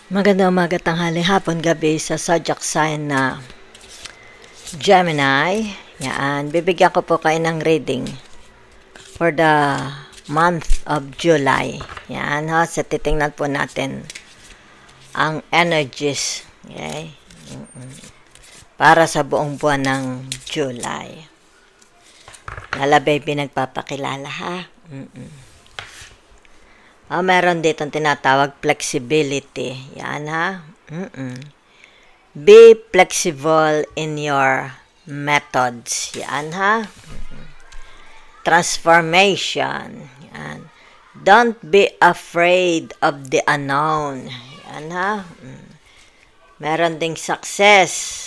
Magandang umaga, tanghali, hapon, gabi sa zodiac sign na Gemini. Yan, bibigyan ko po kayo ng reading for the month of July. Yan ha, sa titingnan po natin ang energies. Okay? Para sa buong buwan ng July. Lala baby, nagpapakilala ha. Meron dito tinatawag flexibility. Yan ha. Be flexible in your methods. Yan ha. Transformation. Yan. Don't be afraid of the unknown. Yan ha. Meron ding success.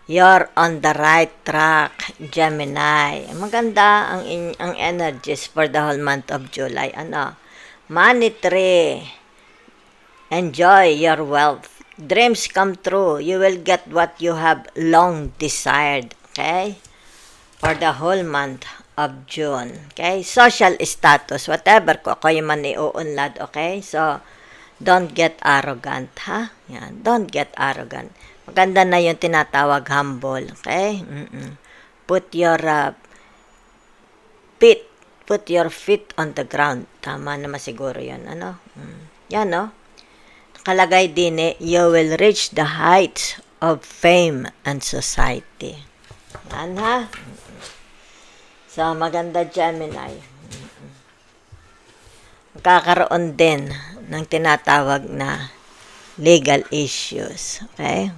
You're on the right track, Gemini. Maganda ang energies for the whole month of July. Money tree. Enjoy your wealth. Dreams come true. You will get what you have long desired. Okay? For the whole month of June. Okay? Social status. Whatever ko kayo man iuunlad. Okay? So, don't get arrogant. Ha? Yan. Don't get arrogant. Maganda na yung tinatawag humble. Okay? Put your feet on the ground. Tama naman siguro yun. Yan, no? Nakalagay din you will reach the heights of fame and society. Yan, ha? So, maganda Gemini. Magkakaroon din ng tinatawag na legal issues. Okay?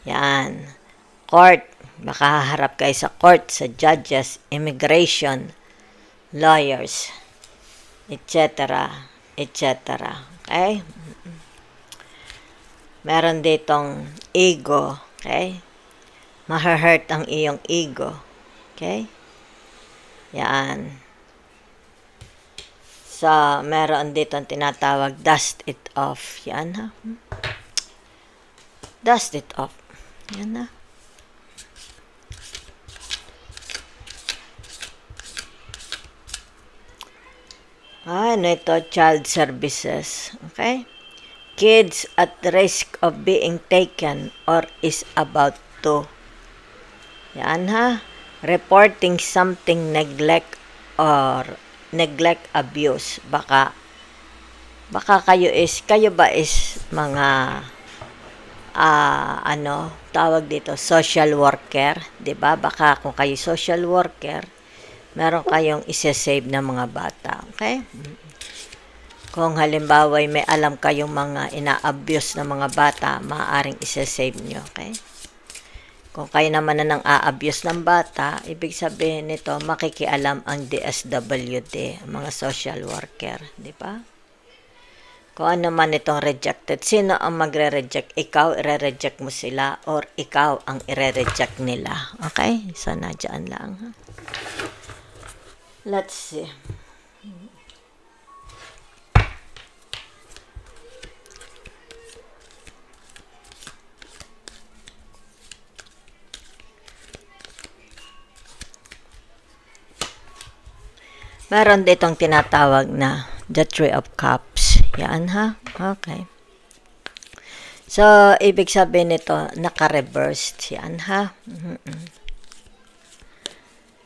Yan. Court. Baka haharap kayo sa court, sa judges, immigration, lawyers, etc. etc. Okay? Meron ditong ego. Okay? Mahahurt ang iyong ego. Okay? Yan. So, meron ditong tinatawag dust it off. Yan ha. Dust it off. Yan ha. Ito, child services. Okay? Kids at risk of being taken or is about to. Yan ha. Reporting something neglect or neglect abuse. Baka kayo ba is mga tawag dito, social worker, 'di ba? Baka kung kayo social worker, meron kayong isa-save na mga bata. Okay? Kung halimbawa may alam kayong mga ina-abuse na mga bata, maaaring isa-save nyo. Okay? Kung kayo naman na nang a-abuse ng bata, ibig sabihin nito, makikialam ang DSWD, mga social worker. Di ba? Kung ano man itong rejected, sino ang magre-reject? Ikaw, i-reject mo sila, or ikaw ang i-reject nila. Okay? So, nadyan lang. Ha? Let's see. Meron ditong tinatawag na the Three of Cups. Yan ha. Okay. So, ibig sabihin nito, naka-reversed. Yan ha.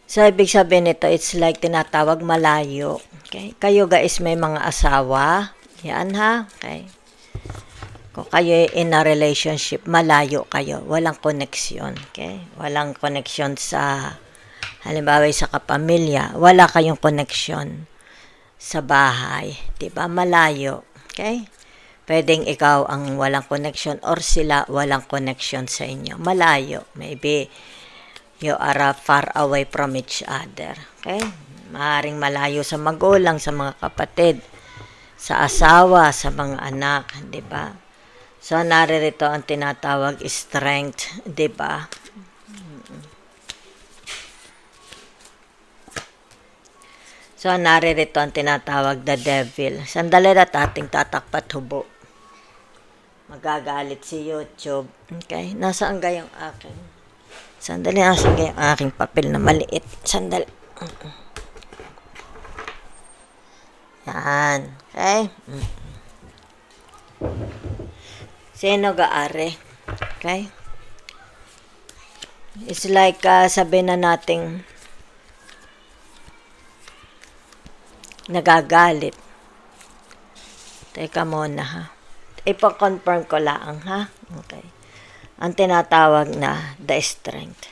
So, ibig sabihin nito, it's like tinatawag malayo. Okay? Kayo guys may mga asawa. Yan ha. Okay. Kung kayo in a relationship, malayo kayo. Walang connection. Okay? Walang connection sa, halimbawa sa kapamilya. Wala kayong connection sa bahay. Diba? Malayo. Okay? Pwedeng ikaw ang walang connection or sila walang connection sa inyo. Malayo. Maybe you are far away from each other. Okay? Maaaring malayo sa magulang, sa mga kapatid, sa asawa, sa mga anak, 'di ba? So naririto ang tinatawag strength, 'di ba? So naririto ang tinatawag the devil. Sandali na ating tatakpat hubo. Magagalit si YouTube. Okay? Nasaan gayong akin? Sandali, nasaan gayong aking papel na maliit? Sandali. Yan. Okay? Sino gaari? Okay? It's like, sabi na nating nagagalit. Teka muna ha. Ipa-confirm ko lang ha. Okay. Ang tinatawag na the strength.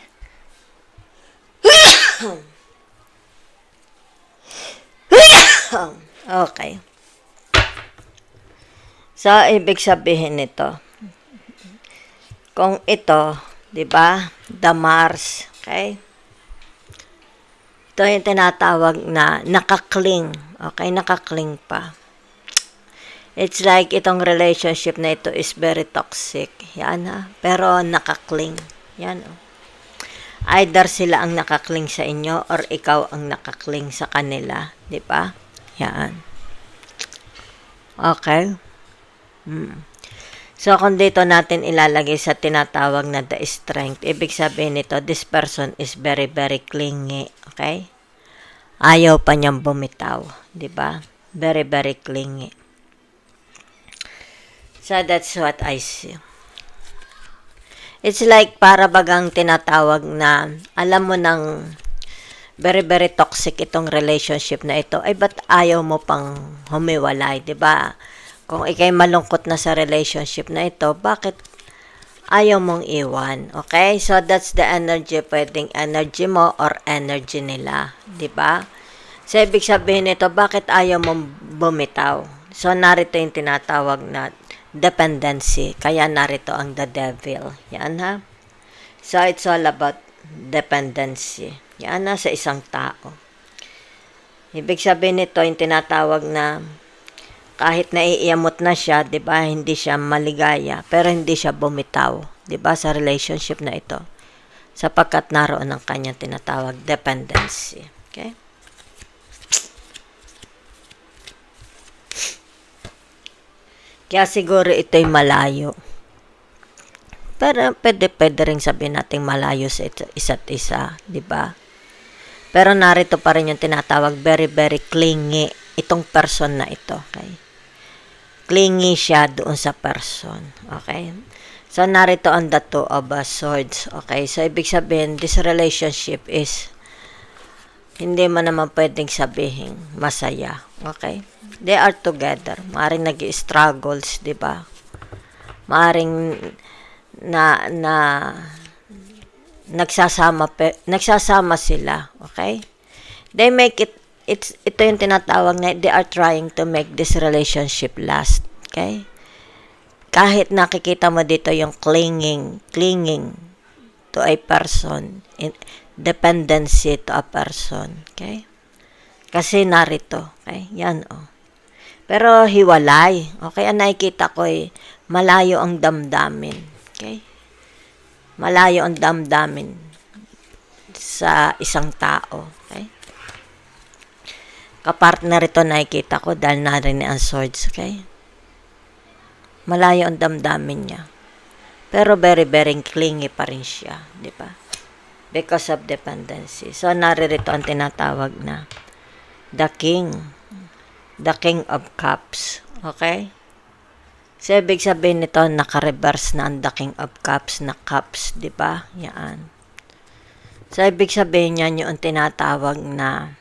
Okay. So, ibig sabihin nito, kung ito, di ba, the Mars, okay? Ito yung tinatawag na nakakling, okay, nakakling pa. It's like itong relationship na ito is very toxic, yan ha, pero nakakling, yan o. Either sila ang nakakling sa inyo or ikaw ang nakakling sa kanila, di ba? Yan. Okay? So, kung dito natin ilalagay sa tinatawag na the strength, ibig sabihin nito, this person is very, very clingy. Okay? Ayaw pa niyang bumitaw. Diba? Very, very clingy. So, that's what I see. It's like para bagang tinatawag na, alam mo nang very, very toxic itong relationship na ito, ay ba't ayaw mo pang humiwalay, diba? Kung ikay malungkot na sa relationship na ito, bakit ayaw mong iwan? Okay? So, that's the energy. Pwedeng energy mo or energy nila. Diba? So, ibig sabihin nito, bakit ayaw mong bumitaw? So, narito yung tinatawag na dependency. Kaya narito ang the devil. Yan ha? So, it's all about dependency. Yan na sa isang tao. Ibig sabihin nito, yung tinatawag na kahit naiiyamot na siya, 'di ba, hindi siya maligaya, pero hindi siya bumitaw, 'di ba, sa relationship na ito. Sapagkat naroon ang kanyang tinatawag dependency. Okay? Kaya siguro ito'y malayo. Pero pwede rin sabihin natin malayo sa isa't isa, 'di ba? Pero narito pa rin yung tinatawag very, very clingy itong person na ito, okay? Clingy siya doon sa person. Okay? So, narito ang the two of swords. Okay? So, ibig sabihin, this relationship is hindi mo naman pwedeng sabihin masaya. Okay? They are together. Maaring nag-struggles, di ba? Maaring nagsasama sila. Okay? They make ito yung tinatawag na they are trying to make this relationship last. Okay? Kahit nakikita mo dito yung clinging to a person, dependency to a person. Okay? Kasi narito. Okay? Yan, oh. Pero hiwalay. Okay? Ang nakikita ko malayo ang damdamin. Okay? Malayo ang damdamin sa isang tao. Okay? Kapartner ito nakikita ko dahil narinig ang swords, okay? Malayo ang damdamin niya. Pero very, very clingy pa rin siya, di ba? Because of dependency. So, naririto ang tinatawag na the king of cups, okay? So, ibig sabihin nito, naka-reverse na ang the king of cups na cups, di ba? Yan. So, ibig sabihin niyan yung tinatawag na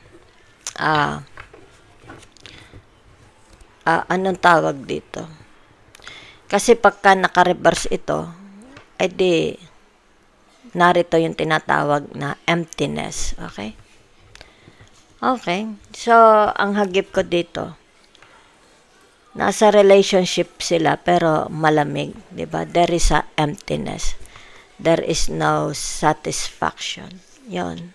anong tawag dito? Kasi pagka naka-reverse ito, di narito yung tinatawag na emptiness. Okay? Okay. So, ang hagip ko dito, nasa relationship sila pero malamig. Diba? There is a emptiness. There is no satisfaction. Yon.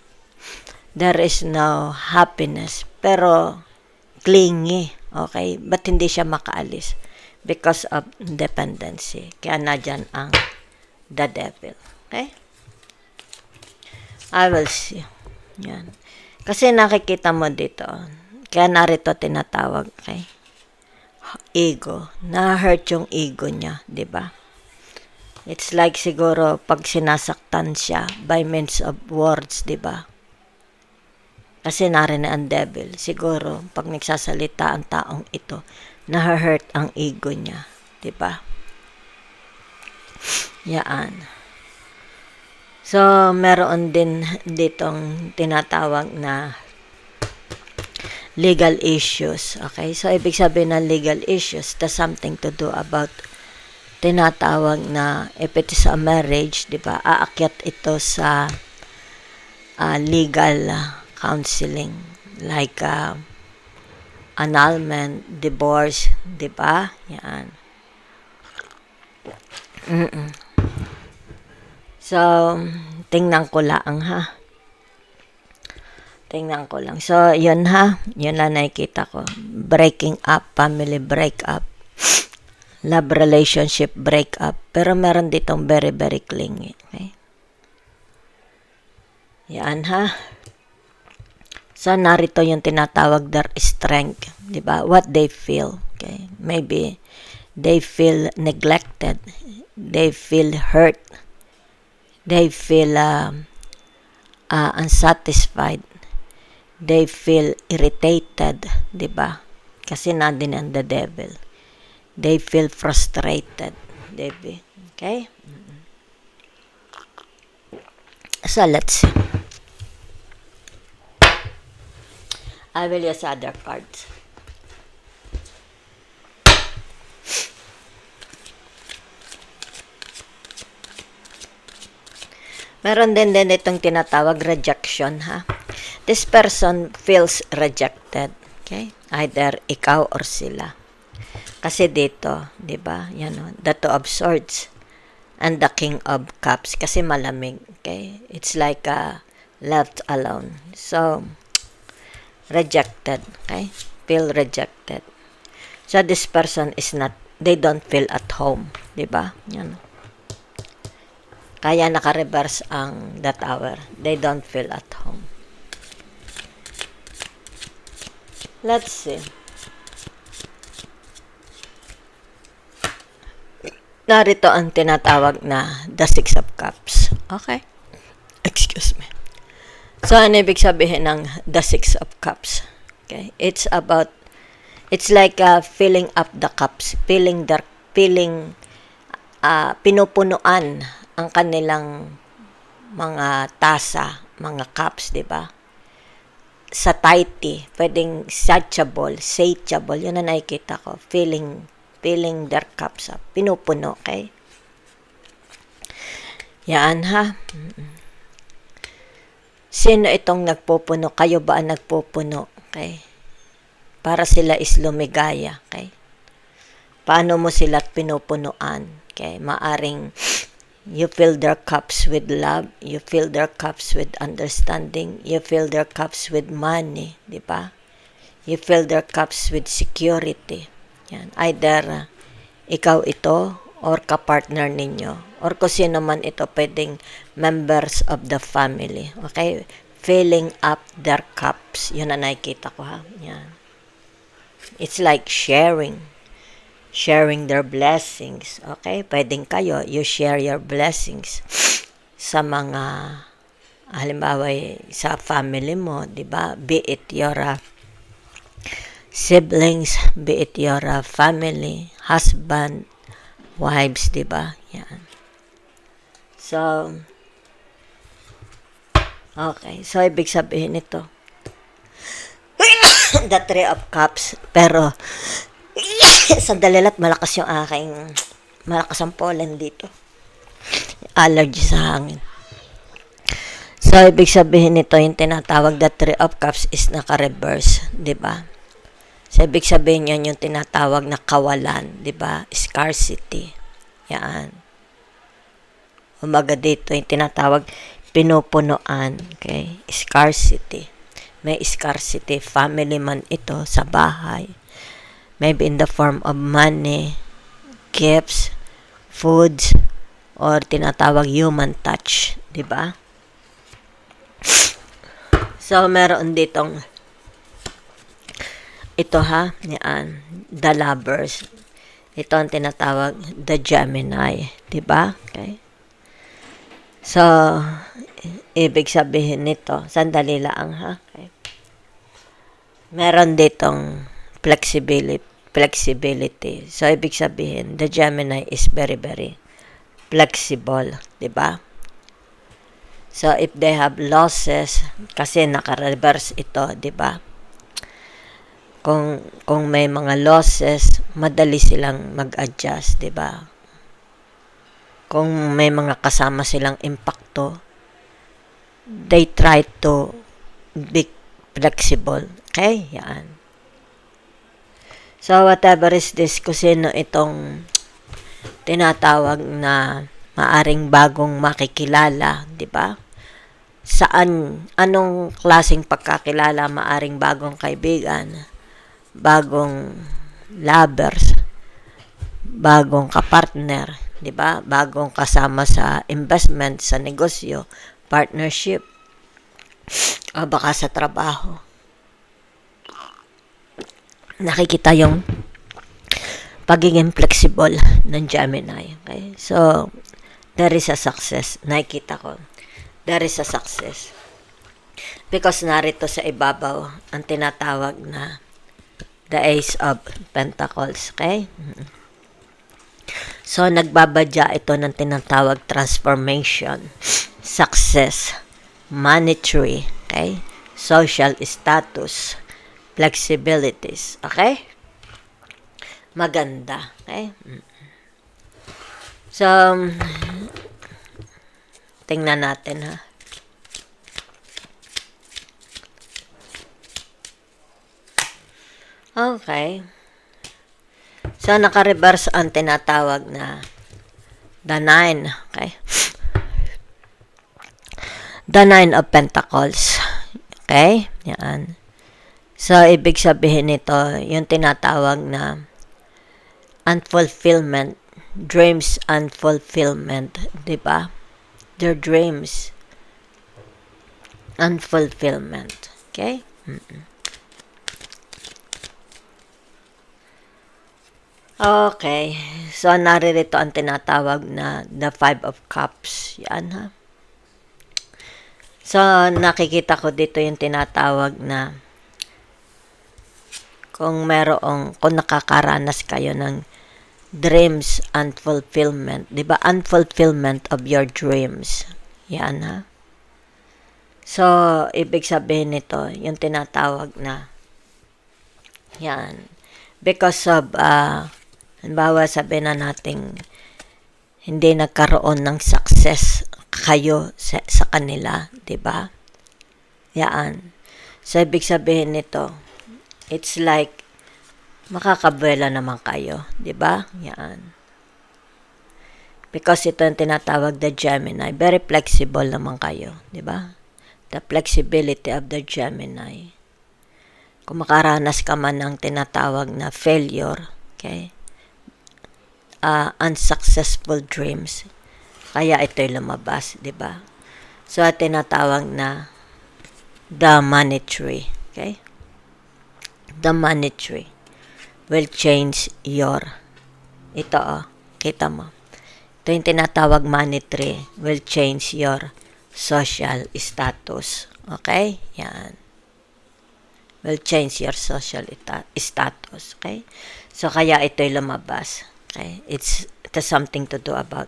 There is no happiness. Pero, clingy. Okay? But hindi siya makaalis because of dependency. Kaya nadyan ang the devil. Okay? I will see. Yan. Kasi nakikita mo dito. Kaya narito tinatawag. Okay? Ego. Na-hurt yung ego niya. Diba? It's like siguro pag sinasaktan siya by means of words. Diba? Kasi narinig ang devil. Siguro, pag nagsasalita ang taong ito, na-hurt ang ego niya. 'di ba? Yan. So, meron din ditong tinatawag na legal issues. Okay? So, ibig sabihin ng legal issues, there's something to do about tinatawag na if it is a marriage, di ba, aakyat ito sa legal counseling like annulment, divorce, di ba? Yan. So, tingnan ko lang ha. Tingnan ko lang. So, yun ha. Yun lang nakikita ko. Breaking up, family breakup, love relationship breakup. Pero meron ditong very, very clingy. Okay? Yan ha. So, narito yung tinatawag their strength. Diba? What they feel. Okay? Maybe they feel neglected. They feel hurt. They feel unsatisfied. They feel irritated, di ba? Kasi nandun ang the devil. They feel frustrated, diba? Okay? So, let's see. I will use other cards. Meron din itong tinatawag rejection, ha? This person feels rejected. Okay? Either ikaw or sila. Kasi dito, di ba? Yan o, the Two of Swords and the King of Cups. Kasi malamig. Okay? It's like left alone. So, rejected. Okay? Feel rejected. So, this person is not, they don't feel at home. Di ba? Yan o. Kaya naka-reverse ang the Tower. They don't feel at home. Let's see. Narito ang tinatawag na the Six of Cups. Okay? Excuse me. So, ano ibig sabihin ng the Six of Cups? Okay? It's like filling up the cups. Pinupunuan ang kanilang mga tasa, mga cups, di ba? Satiety, pwedeng satiable, yun na nakikita ko, filling their cups up, pinupuno, okay? Yan ha. Sino itong nagpupuno? Kayo ba ang nagpupuno? Okay? Para sila is lumigaya, okay? Paano mo sila pinupunuan? Okay? Maaring you fill their cups with love, you fill their cups with understanding, you fill their cups with money, di ba? You fill their cups with security. Yan. Either ikaw ito or kapartner ninyo or kung sino man ito, pwedeng members of the family. Okay? Filling up their cups. Yun na nakikita ko ha. Yan. It's like sharing their blessings. Okay? Pwedeng kayo, you share your blessings sa mga, halimbawa, sa family mo, di ba? Be it your siblings, be it your family, husband, wives, di ba? Yan. So, okay. So, ibig sabihin ito, the Three of Cups, pero, sandali lang, malakas ang pollen dito. Allergy sa hangin. So, ibig sabihin nito, yung tinatawag the Three of Cups is naka-reverse, di ba? So, ibig sabihin yan yung tinatawag na kawalan, di ba? Scarcity. Yan. Umaga dito, yung tinatawag pinupunuan, okay? Scarcity. May scarcity. Family man ito sa bahay. Maybe in the form of money, gifts, foods, or tinatawag human touch, di ba? So, meron ditong ito ha, yan, the Lovers. Ito ang tinatawag the Gemini, di ba? Okay. So, ibig sabihin nito, sandali lang ha. Okay. Meron ditong flexibility, flexibility. So, ibig sabihin, the Gemini is very, very flexible, di ba? So, if they have losses, kasi naka-reverse ito, di ba? Kung may mga losses, madali silang mag-adjust, di ba? Kung may mga kasama silang impacto, they try to be flexible. Okay? Yan. So, whatever is this, kung sino itong tinatawag na maaring bagong makikilala, di ba? Anong klaseng pagkakilala, maaring bagong kaibigan, bagong lovers, bagong kapartner, di ba? Bagong kasama sa investment, sa negosyo, partnership, o baka sa trabaho. Nakikita yung pagiging flexible ng Gemini. Okay? So, there is a success. Nakikita ko. There is a success. Because narito sa ibabaw ang tinatawag na the Ace of Pentacles. Okay? So, nagbabadya ito ng tinatawag transformation, success, monetary, okay? Social status, flexibilities. Okay? Maganda. Okay? So, tingnan natin ha. Okay. So, naka-reverse ang tinatawag na the 9. Okay? The 9 of Pentacles. Okay? Yan. So, ibig sabihin nito, yung tinatawag na unfulfillment, dreams unfulfillment, di ba? Their dreams unfulfillment. Okay? Okay. So, naririto ang tinatawag na the 5 of Cups. Yan ha. So, nakikita ko dito yung tinatawag na kung nakakaranas kayo ng dreams unfulfillment. Diba? Unfulfillment of your dreams. Yan ha. So, ibig sabihin nito, yung tinatawag na yan. Because of, halimbawa sabihin na natin, hindi nagkaroon ng success kayo sa kanila. Diba? Yan. So, ibig sabihin nito, it's like, makakabuela naman kayo. Diba? Yan. Because ito yung tinatawag the Gemini. Very flexible naman kayo. Diba? The flexibility of the Gemini. Kung makaranas ka man ng tinatawag na failure, okay? Unsuccessful dreams. Kaya ito'y lumabas, diba? So, tinatawag na the money tree. Okay? The money tree will change your, ito kita mo. Ito yung tinatawag money tree will change your social status. Okay? Yan. Will change your social status. Okay? So, kaya ito'y lumabas. Okay? It has something to do about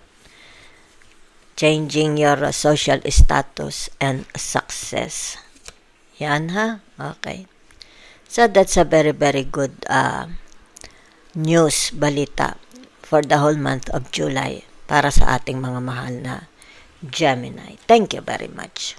changing your social status and success. Yan ha? Okay. So, that's a very, very good news, balita for the whole month of July para sa ating mga mahal na Gemini. Thank you very much.